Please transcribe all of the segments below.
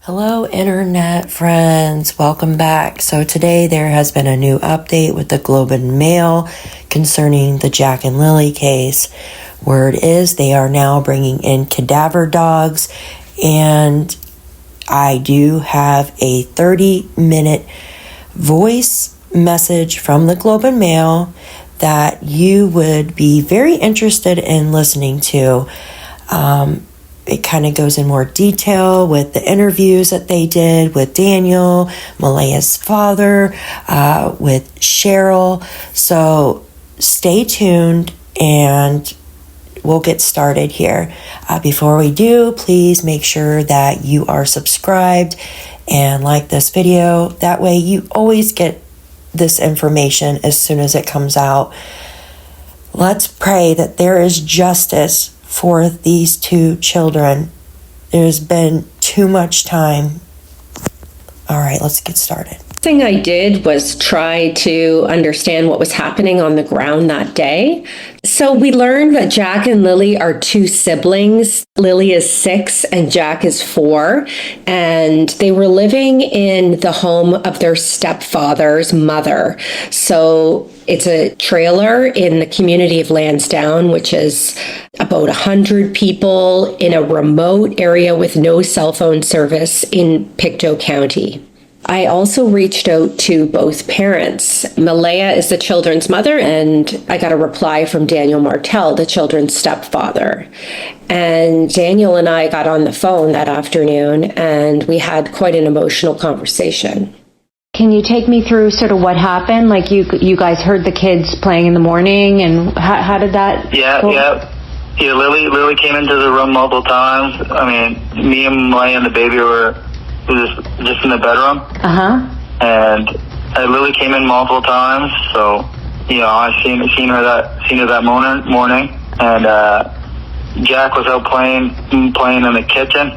Hello, internet friends. Welcome back. So today there has been a new update with the Globe and Mail concerning the Jack and Lilly case. Word is they are now bringing in cadaver dogs, and I do have a 30-minute voice message from the Globe and Mail that you would be very interested in listening to. It kind of goes in more detail with the interviews that they did with Daniel, Malaya's father, with Cheryl. So stay tuned and we'll get started here. Before we do, please make sure that you are subscribed and like this video. That way you always get this information as soon as it comes out. Let's pray that there is justice for these two children. There's been too much time. All right, let's get started. The thing I did was try to understand what was happening on the ground that day. So we learned that Jack and Lilly are two siblings. Lilly is 6 and Jack is 4. And they were living in the home of their stepfather's mother. So it's a trailer in the community of Landsdowne, which is about 100 people in a remote area with no cell phone service in PICTOU County. I also reached out to both parents. Malaya is the children's mother, and I got a reply from Daniel Martel, the children's stepfather. And Daniel and I got on the phone that afternoon, and we had quite an emotional conversation. Can you take me through sort of what happened? Like you guys heard the kids playing in the morning, and how did that go? Yeah, Lilly came into the room multiple times. I mean, me and Malaya and the baby were just in the bedroom. And Lilly came in multiple times, so I seen her that morning. And Jack was out playing in the kitchen,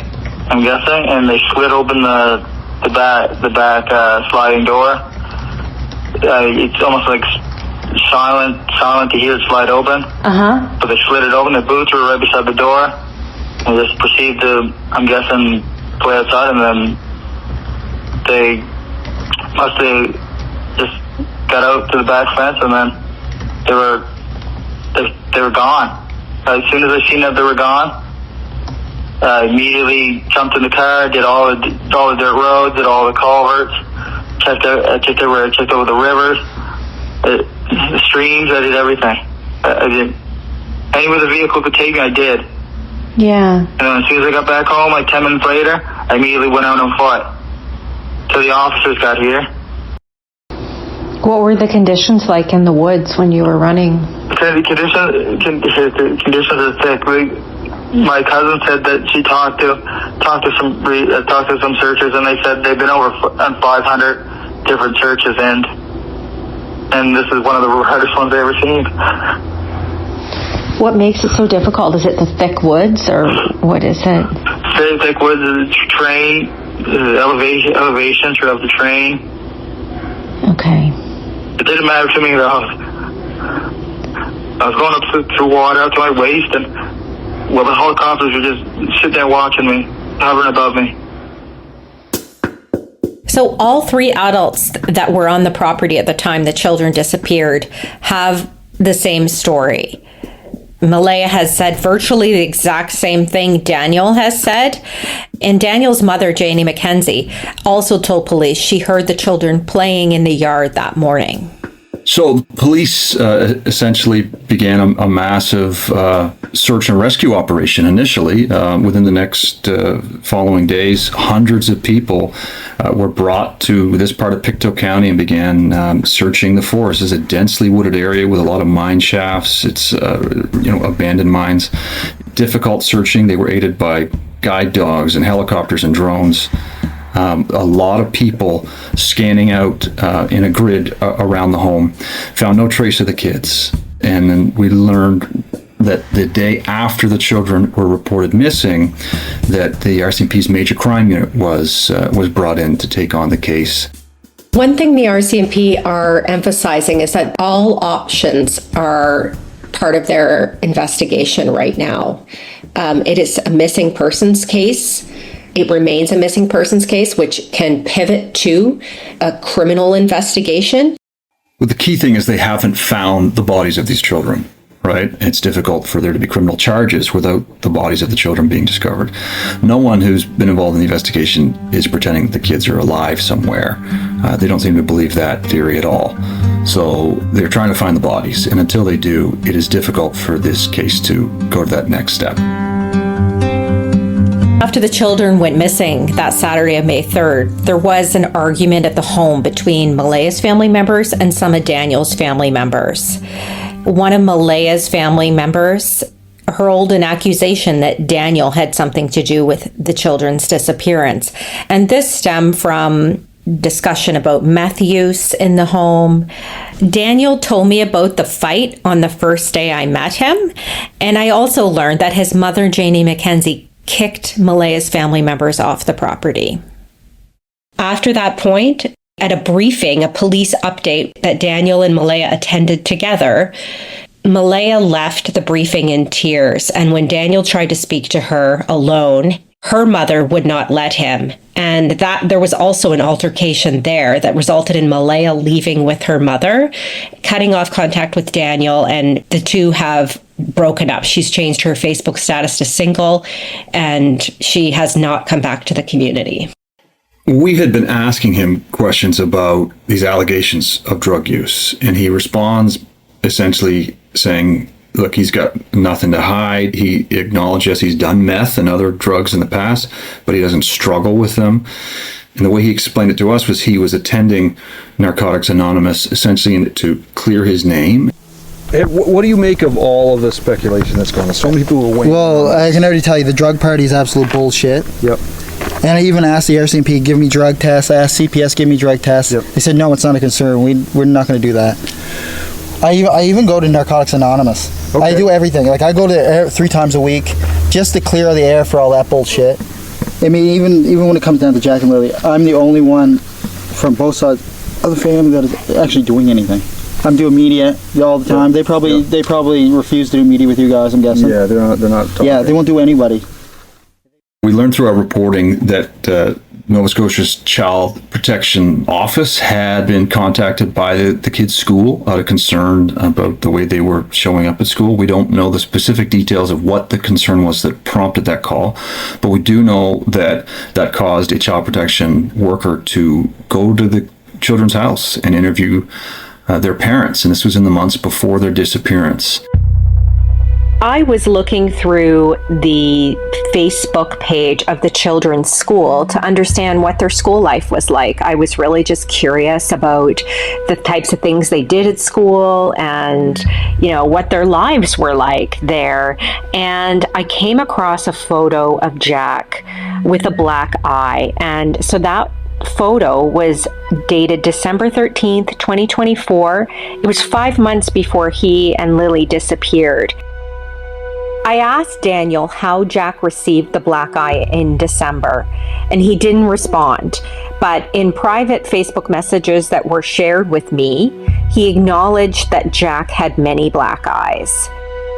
I'm guessing, and they slid open the back sliding door. It's almost like silent to hear it slide open. But they slid it open. The boots were right beside the door, and just proceeded to, I'm guessing, play outside, and then they must have just got out to the back fence, and then they were gone. As soon as I seen that they were gone, I immediately jumped in the car, did all the dirt roads, did all the culverts, checked over the rivers, the streams. I did everything. I did anywhere the vehicle could take me, I did. Yeah. And then as soon as I got back home, like 10 minutes later, I immediately went out on foot till the officers got here. What were the conditions like in the woods when you were running? The conditions are thick. My cousin said that she talked to some searchers, and they said they've been over on 500 different searches, and this is one of the hardest ones I've ever seen. What makes it so difficult? Is it the thick woods, or what is it? Very thick woods, the terrain, elevation throughout the terrain. Okay. It didn't matter to me though. I was going up through water up to my waist, and the helicopters were just sitting there watching me, hovering above me. So all 3 adults that were on the property at the time the children disappeared have the same story. Malaya has said virtually the exact same thing Daniel has said. And Daniel's mother, Janie McKenzie, also told police she heard the children playing in the yard that morning. So police essentially began a massive search and rescue operation initially. Within the next following days, hundreds of people were brought to this part of PICTOU County and began searching the forest. It's a densely wooded area with a lot of mine shafts. It's abandoned mines. Difficult searching. They were aided by guide dogs and helicopters and drones. A lot of people scanning out in a grid around the home, found no trace of the kids. And then we learned that the day after the children were reported missing, that the RCMP's major crime unit was brought in to take on the case. One thing the RCMP are emphasizing is that all options are part of their investigation right now. It is a missing persons case. It remains a missing persons case, which can pivot to a criminal investigation. Well, the key thing is they haven't found the bodies of these children, right? It's difficult for there to be criminal charges without the bodies of the children being discovered. No one who's been involved in the investigation is pretending that the kids are alive somewhere. They don't seem to believe that theory at all. So they're trying to find the bodies, and until they do, it is difficult for this case to go to that next step. After the children went missing that Saturday of May 3rd, there was an argument at the home between Malaya's family members and some of Daniel's family members. One of Malaya's family members hurled an accusation that Daniel had something to do with the children's disappearance. And this stemmed from discussion about meth use in the home. Daniel told me about the fight on the first day I met him. And I also learned that his mother, Janie McKenzie, kicked Malaya's family members off the property. After that point, at a briefing, a police update that Daniel and Malaya attended together, Malaya left the briefing in tears. And when Daniel tried to speak to her alone, her mother would not let him. And that there was also an altercation there that resulted in Malaya leaving with her mother, cutting off contact with Daniel, and the two have broken up. She's changed her Facebook status to single, and she has not come back to the community. We had been asking him questions about these allegations of drug use, and he responds essentially saying, look, he's got nothing to hide. He acknowledges he's done meth and other drugs in the past, but he doesn't struggle with them. And the way he explained it to us was he was attending Narcotics Anonymous essentially to clear his name. What do you make of all of the speculation that's going on? So many people are waiting. Well, I can already tell you the drug party is absolute bullshit. Yep. And I even asked the RCMP, give me drug tests. I asked CPS, give me drug tests. Yep. They said, no, it's not a concern. We're not going to do that. I even go to Narcotics Anonymous. Okay. I do everything. Like, I go to 3 times a week just to clear the air for all that bullshit. I mean, even when it comes down to Jack and Lilly, I'm the only one from both sides of the family that is actually doing anything. I'm doing media all the time. They probably refuse to do media with you guys, I'm guessing. Yeah, they're not talking. Yeah, they won't do anybody. We learned through our reporting that Nova Scotia's Child Protection Office had been contacted by the kids' school out of concern about the way they were showing up at school. We don't know the specific details of what the concern was that prompted that call, but we do know that that caused a child protection worker to go to the children's house and interview their parents, and this was in the months before their disappearance. I was looking through the Facebook page of the children's school to understand what their school life was like. I was really just curious about the types of things they did at school and, you know, what their lives were like there. And I came across a photo of Jack with a black eye. And so that photo was dated December 13th, 2024. It was 5 months before he and Lilly disappeared. I asked Daniel how Jack received the black eye in December, and he didn't respond. But in private Facebook messages that were shared with me, he acknowledged that Jack had many black eyes.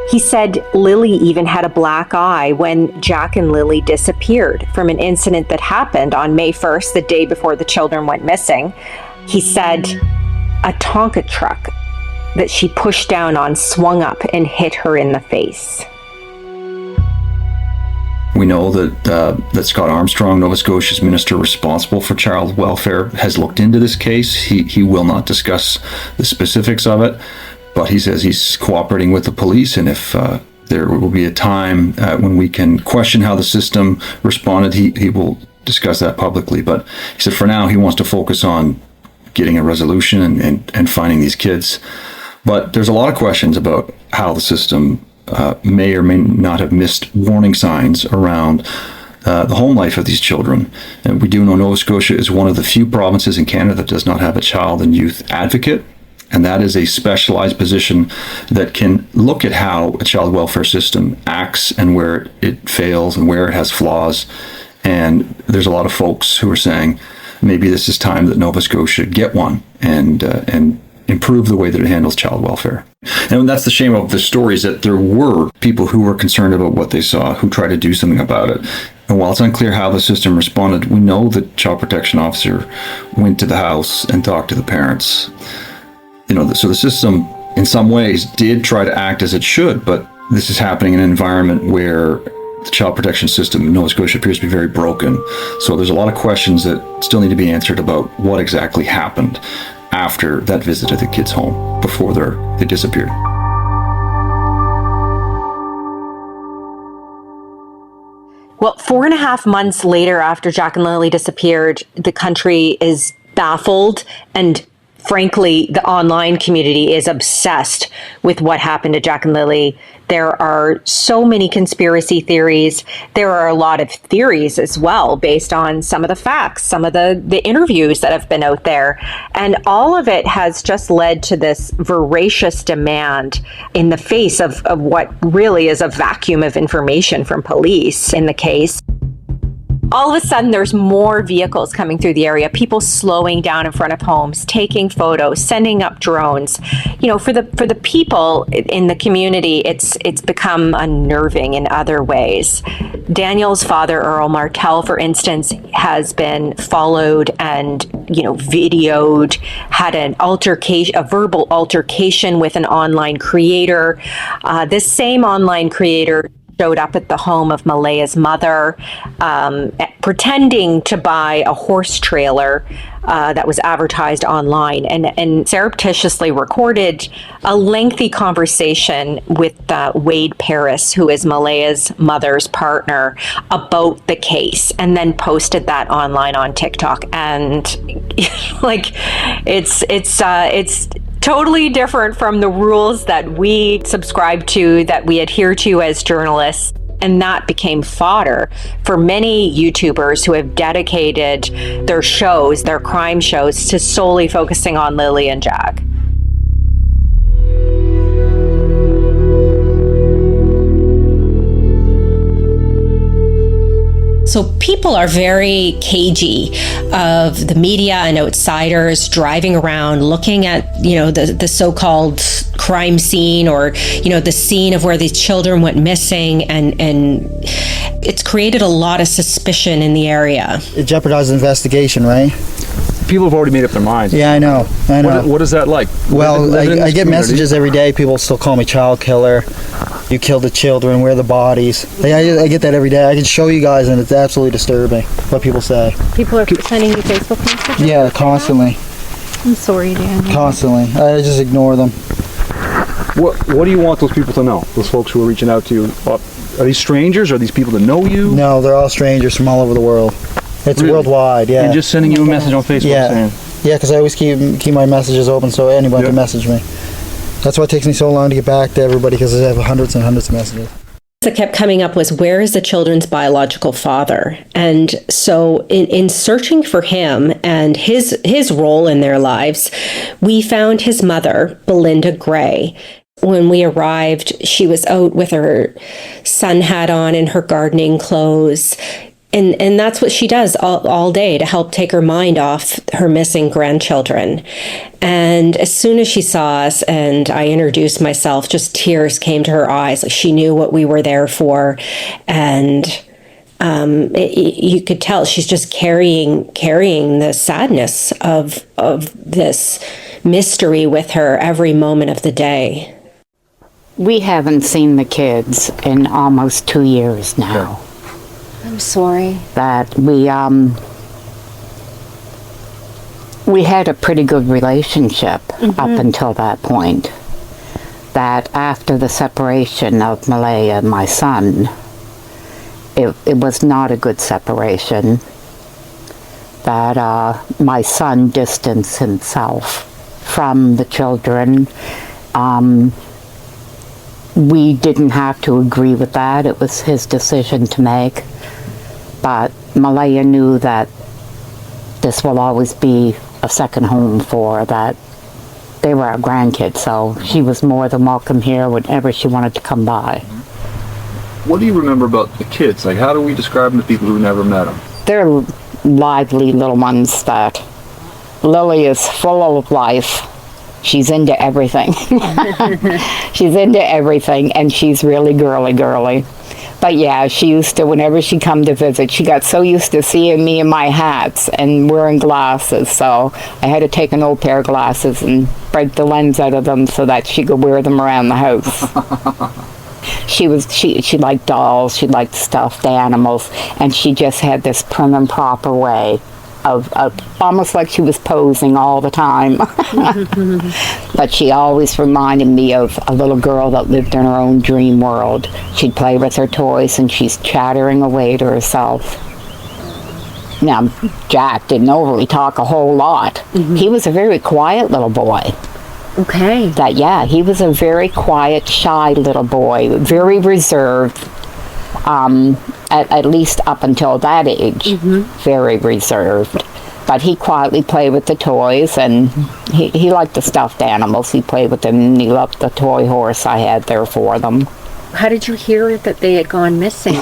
He said Lilly even had a black eye when Jack and Lilly disappeared from an incident that happened on May 1st, the day before the children went missing. He said a Tonka truck that she pushed down on swung up and hit her in the face. We know that Scott Armstrong, Nova Scotia's minister responsible for child welfare, has looked into this case. He will not discuss the specifics of it, but he says he's cooperating with the police, and if there will be a time when we can question how the system responded, he will discuss that publicly. But he said for now he wants to focus on getting a resolution and finding these kids. But there's a lot of questions about how the system may or may not have missed warning signs around the home life of these children. And we do know Nova Scotia is one of the few provinces in Canada that does not have a child and youth advocate. And that is a specialized position that can look at how a child welfare system acts and where it fails and where it has flaws. And there's a lot of folks who are saying maybe this is time that Nova Scotia get one and improve the way that it handles child welfare. And that's the shame of the story, is that there were people who were concerned about what they saw, who tried to do something about it, And while it's unclear how the system responded, we know that child protection officer went to the house and talked to the parents. So the system, in some ways, did try to act as it should, but this is happening in an environment where the child protection system in Nova Scotia appears to be very broken. So there's a lot of questions that still need to be answered about what exactly happened after that visit to the kids' home before they disappeared. Well, 4.5 months later after Jack and Lilly disappeared, the country is baffled, and frankly, the online community is obsessed with what happened to Jack and Lilly. There are so many conspiracy theories. There are a lot of theories as well based on some of the facts, some of the interviews that have been out there. And all of it has just led to this voracious demand in the face of what really is a vacuum of information from police in the case. All of a sudden, there's more vehicles coming through the area, people slowing down in front of homes, taking photos, sending up drones. For the people in the community, it's become unnerving in other ways. Daniel's father, Earl Martell, for instance, has been followed and, videoed, had a verbal altercation with an online creator. This same online creator showed up at the home of Malaya's mother, pretending to buy a horse trailer that was advertised online, and surreptitiously recorded a lengthy conversation with Wade Paris, who is Malaya's mother's partner, about the case, and then posted that online on TikTok. And it's totally different from the rules that we subscribe to, that we adhere to as journalists. And that became fodder for many YouTubers who have dedicated their shows, their crime shows, to solely focusing on Lilly and Jack. So people are very cagey of the media and outsiders driving around, looking at, the so-called crime scene, or, the scene of where these children went missing, and it's created a lot of suspicion in the area. It jeopardizes investigation, right? People have already made up their minds. Yeah, I know. What is that like? Well, I get messages every day. People still call me child killer. You killed the children. Where are the bodies? I get that every day. I can show you guys, and it's absolutely disturbing what people say. People are sending you Facebook messages? Yeah, constantly. I'm sorry, Dan. Constantly. I just ignore them. What do you want those people to know? Those folks who are reaching out to you? Are these strangers? Are these people that know you? No, they're all strangers from all over the world. It's really? Worldwide, yeah. And just sending you a message on Facebook saying... Yeah, because I always keep my messages open so anyone can message me. That's why it takes me so long to get back to everybody, because I have hundreds and hundreds of messages. That kept coming up was, where is the children's biological father? And so in searching for him and his role in their lives, we found his mother, Belinda Gray. When we arrived, she was out with her sun hat on and her gardening clothes. And that's what she does all day to help take her mind off her missing grandchildren. And as soon as she saw us and I introduced myself, just tears came to her eyes. Like, she knew what we were there for. And you could tell she's just carrying the sadness of this mystery with her every moment of the day. We haven't seen the kids in almost 2 years now. Yeah. I'm sorry. That we had a pretty good relationship up until that point. That after the separation of Malaya and my son, it was not a good separation. That my son distanced himself from the children. We didn't have to agree with that. It was his decision to make. But Malaya knew that this will always be a second home for that. They were our grandkids, so she was more than welcome here whenever she wanted to come by. What do you remember about the kids? Like, how do we describe them to people who never met them? They're lively little ones. That Lily is full of life. She's into everything. She's into everything, and she's really girly. But yeah, she used to, whenever she come to visit, she got so used to seeing me in my hats and wearing glasses. So I had to take an old pair of glasses and break the lens out of them so that she could wear them around the house. She liked dolls, she liked stuffed animals, and she just had this prim and proper way of almost like she was posing all the time. But she always reminded me of a little girl that lived in her own dream world. She'd play with her toys and she's chattering away to herself. Now, Jack didn't overly talk a whole lot. He was a very quiet little boy. Okay. He was a very quiet, shy little boy, very reserved. At least up until that age, very reserved. But he quietly played with the toys, and he liked the stuffed animals. He played with them, and he loved the toy horse I had there for them. How did you hear that they had gone missing?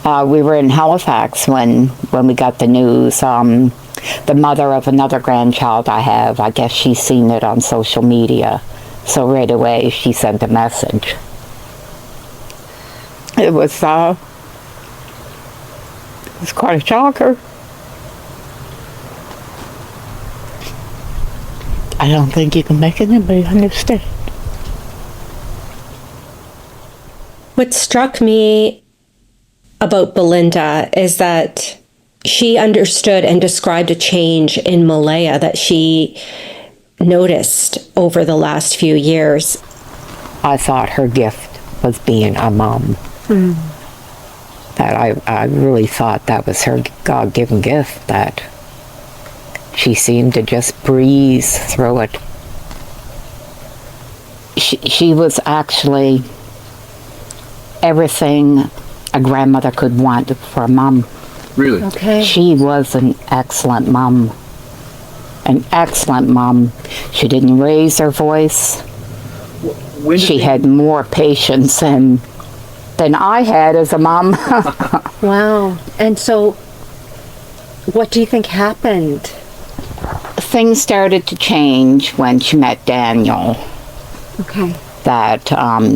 We were in Halifax when we got the news. The mother of another grandchild I have, I guess she's seen it on social media. So right away, she sent a message. It was quite a shocker. I don't think you can make anybody understand. What struck me about Belinda is that she understood and described a change in Malaya that she noticed over the last few years. I thought her gift was being a mom. That I really thought that was her God-given gift, that she seemed to just breeze through it. She was actually everything a grandmother could want for a mom. Really? Okay. She was an excellent mom. An excellent mom. She didn't raise her voice. She had more patience than I had as a mom. Wow. And so, what do you think happened? Things started to change when she met Daniel. Okay. That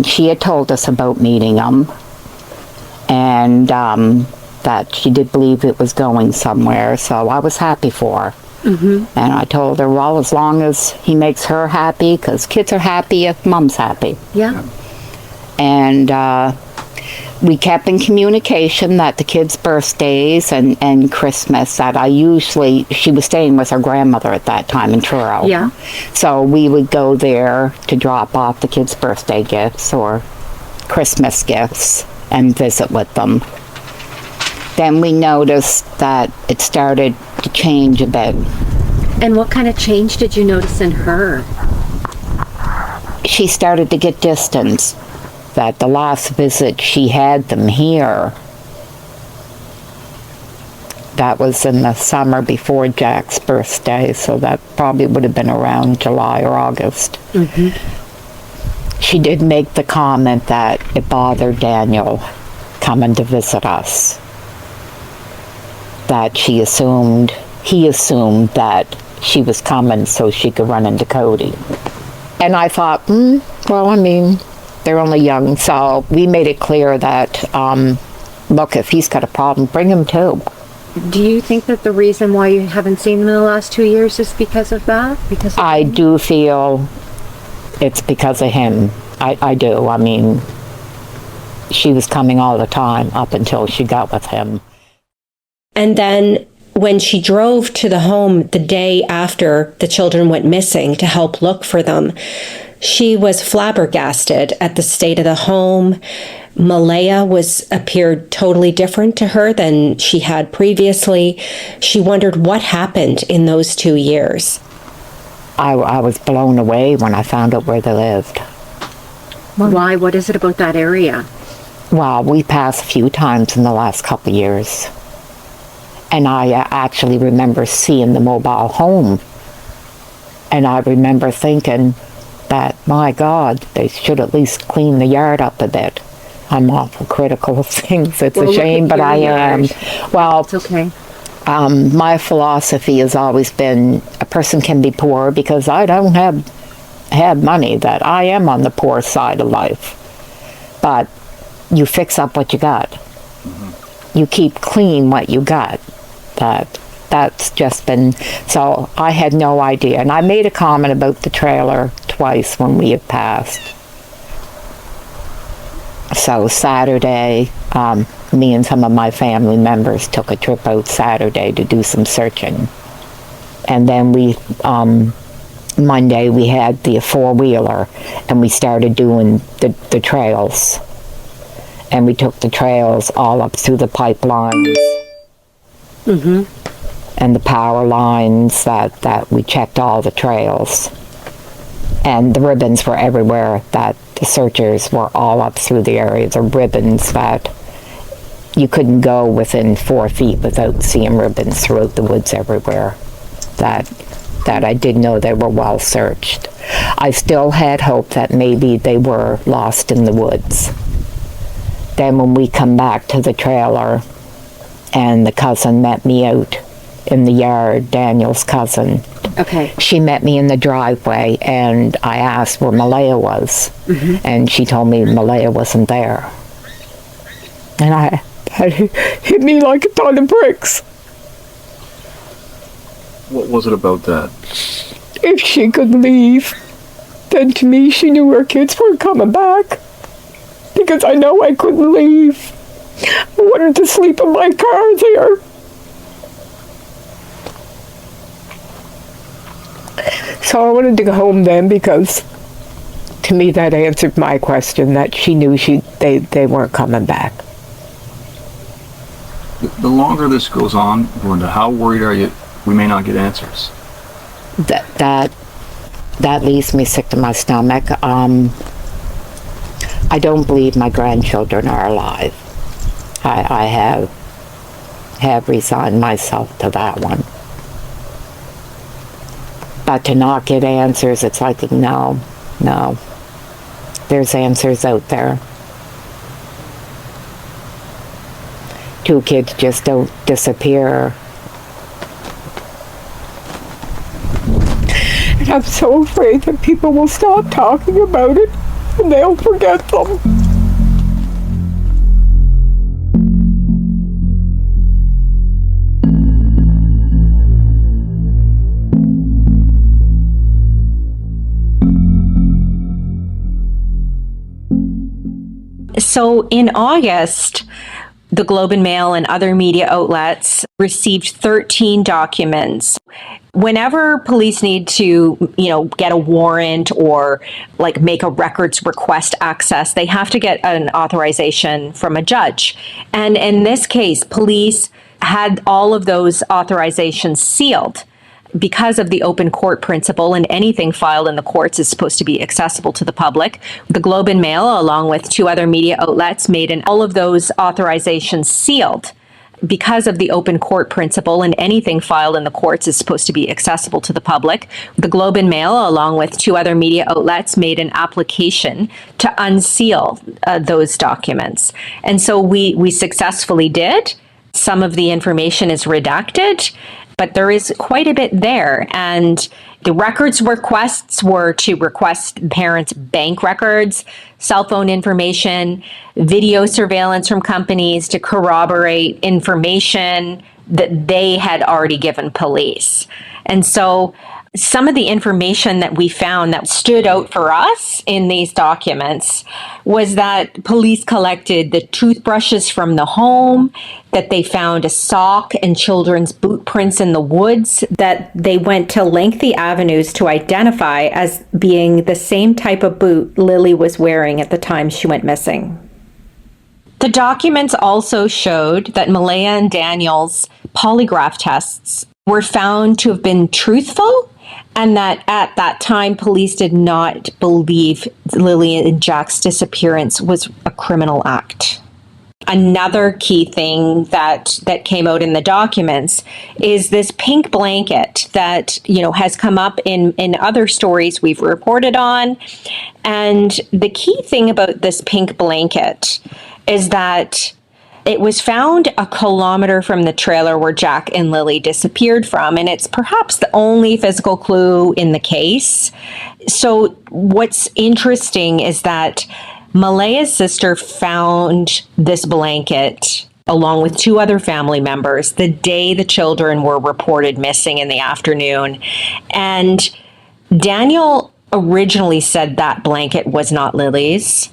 she had told us about meeting him, and that she did believe it was going somewhere, so I was happy for her. And I told her, well, as long as he makes her happy, because kids are happy if mom's happy. Yeah. And we kept in communication that the kids' birthdays and Christmas, that she was staying with her grandmother at that time in Truro. Yeah. So we would go there to drop off the kids' birthday gifts or Christmas gifts and visit with them. Then we noticed that it started to change a bit. And what kind of change did you notice in her? She started to get distance. That the last visit she had them here, that was in the summer before Jack's birthday, so that probably would have been around July or August. She did make the comment that it bothered Daniel coming to visit us. That he assumed that she was coming so she could run into Cody. And I thought, well, I mean, they're only young, so we made it clear that, look, if he's got a problem, bring him too. Do you think that the reason why you haven't seen them in the last 2 years is because of that? I do feel it's because of him. I do. I mean, she was coming all the time up until she got with him. And then when she drove to the home the day after the children went missing to help look for them, she was flabbergasted at the state of the home. Malaya appeared totally different to her than she had previously. She wondered what happened in those 2 years. I was blown away when I found out where they lived. Why? What is it about that area? Well, we passed a few times in the last couple of years. And I actually remember seeing the mobile home. And I remember thinking that, my God, they should at least clean the yard up a bit. I'm awful critical of things. It's a shame, but I am. Well, it's okay. My philosophy has always been a person can be poor because I don't have money, that I am on the poor side of life. But you fix up what you got. You keep clean what you got. That's just been, so I had no idea. And I made a comment about the trailer twice when we had passed. So Saturday, me and some of my family members took a trip out Saturday to do some searching. And then Monday we had the four-wheeler and we started doing the trails. And we took the trails all up through the pipelines. And the power lines, that we checked all the trails. And the ribbons were everywhere, that the searchers were all up through the area. The ribbons that you couldn't go within 4 feet without seeing ribbons throughout the woods everywhere. That I did know they were well searched. I still had hope that maybe they were lost in the woods. Then when we come back to the trailer and the cousin met me out in the yard, Daniel's cousin. Okay. She met me in the driveway and I asked where Malaya was. And she told me Malaya wasn't there. And that hit me like a ton of bricks. What was it about that? If she could leave, then to me she knew her kids weren't coming back. Because I know I couldn't leave. I wanted to sleep in my car there. So I wanted to go home then because to me that answered my question, that she knew they weren't coming back. The longer this goes on, Belinda, how worried are you we may not get answers? That leaves me sick to my stomach. I don't believe my grandchildren are alive. I have resigned myself to that one. But to not get answers, it's like, no. There's answers out there. 2 kids just don't disappear. And I'm so afraid that people will stop talking about it and they'll forget them. So in August, the Globe and Mail and other media outlets received 13 documents. Whenever police need to, get a warrant or make a records request access, they have to get an authorization from a judge. And in this case, police had all of those authorizations sealed because of the open court principle, and anything filed in the courts is supposed to be accessible to the public. The Globe and Mail, along with 2 other media outlets, made all of those authorizations sealed because of the open court principle, and anything filed in the courts is supposed to be accessible to the public. The Globe and Mail, along with 2 other media outlets, made an application to unseal those documents. And so we successfully did. Some of the information is redacted, but there is quite a bit there. And the records requests were to request parents' bank records, cell phone information, video surveillance from companies to corroborate information that they had already given police. And so some of the information that we found that stood out for us in these documents was that police collected the toothbrushes from the home, that they found a sock and children's boot prints in the woods, that they went to lengthy avenues to identify as being the same type of boot Lilly was wearing at the time she went missing. The documents also showed that Malaya and Daniel's polygraph tests were found to have been truthful, and that at that time, police did not believe Lilly and Jack's disappearance was a criminal act. Another key thing that came out in the documents is this pink blanket that, has come up in other stories we've reported on. And the key thing about this pink blanket is that it was found a kilometer from the trailer where Jack and Lilly disappeared from, and it's perhaps the only physical clue in the case. So what's interesting is that Malaya's sister found this blanket along with 2 other family members the day the children were reported missing in the afternoon. And Daniel originally said that blanket was not Lily's.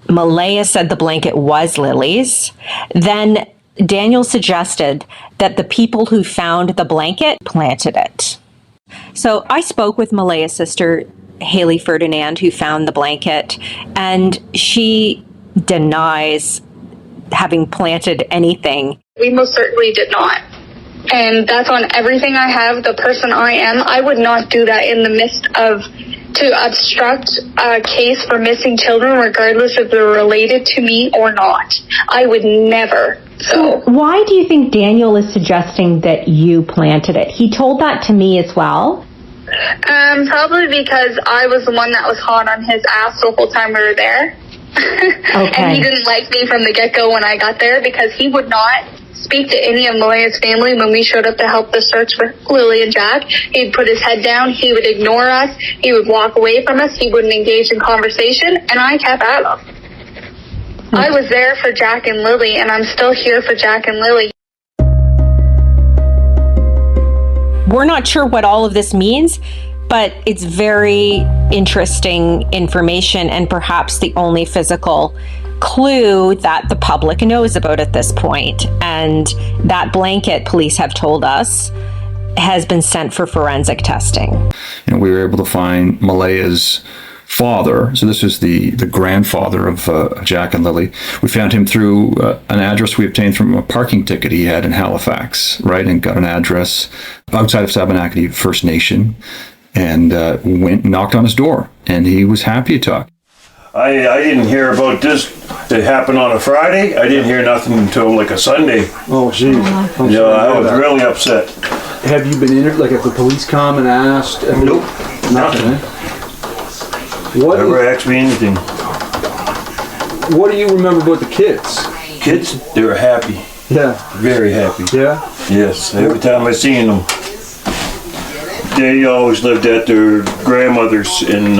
Malaya said the blanket was Lily's. Then Daniel suggested that the people who found the blanket planted it. So I spoke with Malaya's sister, Haley Ferdinand, who found the blanket, and she denies having planted anything. We most certainly did not. And that's on everything I have, the person I am. I would not do that in the midst of, to obstruct a case for missing children, regardless if they're related to me or not. I would never. So why do you think Daniel is suggesting that you planted it? He told that to me as well. Probably because I was the one that was hot on his ass the whole time we were there. Okay. And he didn't like me from the get-go when I got there, because he would not speak to any of Malaya's family when we showed up to help the search for Lilly and Jack. He'd put his head down, he would ignore us, he would walk away from us, he wouldn't engage in conversation, and I kept at him. I was there for Jack and Lilly, and I'm still here for Jack and Lilly. We're not sure what all of this means, but it's very interesting information and perhaps the only physical clue that the public knows about at this point. And that blanket, police have told us, has been sent for forensic testing. And we were able to find Malaya's father. So this is the grandfather of Jack and Lilly. We found him through an address we obtained from a parking ticket he had in Halifax, right? And got an address outside of Sabanakati First Nation, and went and knocked on his door, and he was happy to talk. I didn't hear about this. It happened on a Friday. I didn't hear nothing until like a Sunday. Oh, jeez. Yeah, I was really upset. Have you been in it? Like, if the police come and asked? Nope. Nothing. What Never asked me anything. What do you remember about the kids? Kids, they were happy. Yeah. Very happy. Yeah? Yes. Every time I seen them, they always lived at their grandmother's in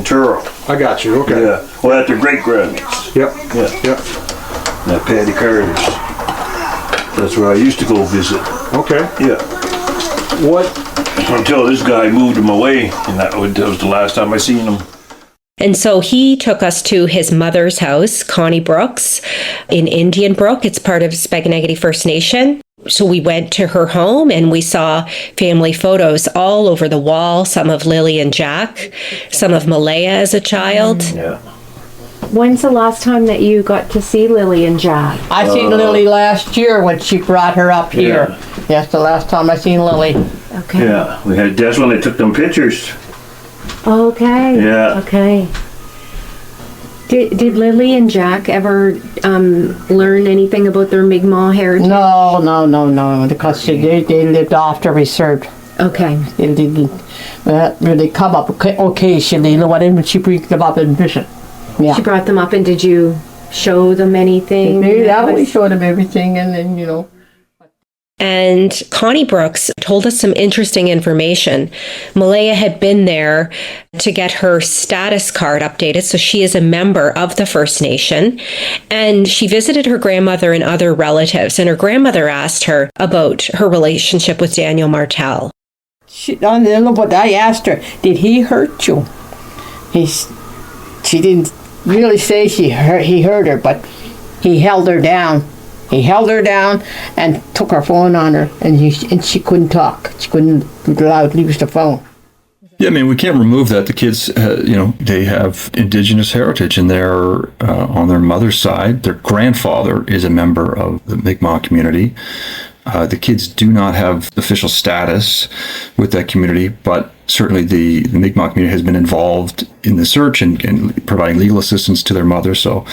Truro. I got you. Okay. Yeah. Well, at their great grandmother's. Yep. Yeah. Yep. At Patty Carter's. That's where I used to go visit. Okay. Yeah. What? Until this guy moved him away, and that was the last time I seen him. And so he took us to his mother's house, Connie Brooks, in Indian Brook. It's part of Spaganagity First Nation. So we went to her home and we saw family photos all over the wall, some of Lilly and Jack, some of Malaya as a child. Yeah. When's the last time that you got to see Lilly and Jack? I seen Lilly last year when she brought her up here. Yes, the last time I seen Lilly. Okay. Yeah, that's when they took them pictures. Okay. Yeah. Okay. Did Lilly and Jack ever learn anything about their Mi'kmaq heritage? No, because they lived off the reserve. Okay. They come up occasionally, you know what I mean? She brings them up in vision. Yeah. She brought them up, and did you show them anything? Yeah, we showed them everything, and then, you know. And Connie Brooks told us some interesting information. Malaya had been there to get her status card updated, so she is a member of the First Nation. And she visited her grandmother and other relatives, and her grandmother asked her about her relationship with Daniel Martel. But I asked her, did he hurt you? She didn't really say he hurt her, but he held her down. He held her down and took her phone on her, and she couldn't talk. She couldn't use the phone. Yeah, I mean, we can't remove that. The kids, they have Indigenous heritage, and they're on their mother's side. Their grandfather is a member of the Mi'kmaq community. The kids do not have official status with that community, but certainly the Mi'kmaq community has been involved in the search and providing legal assistance to their mother, so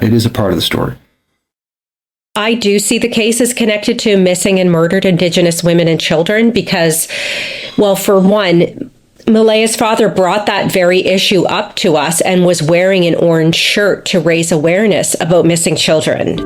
it is a part of the story. I do see the case as connected to missing and murdered Indigenous women and children because, well, for one, Malaya's father brought that very issue up to us and was wearing an orange shirt to raise awareness about missing children.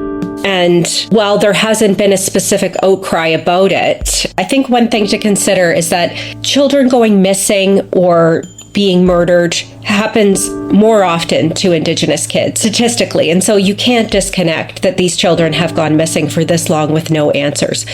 And while there hasn't been a specific outcry about it, I think one thing to consider is that children going missing or being murdered happens more often to Indigenous kids, statistically. And so you can't disconnect that these children have gone missing for this long with no answers.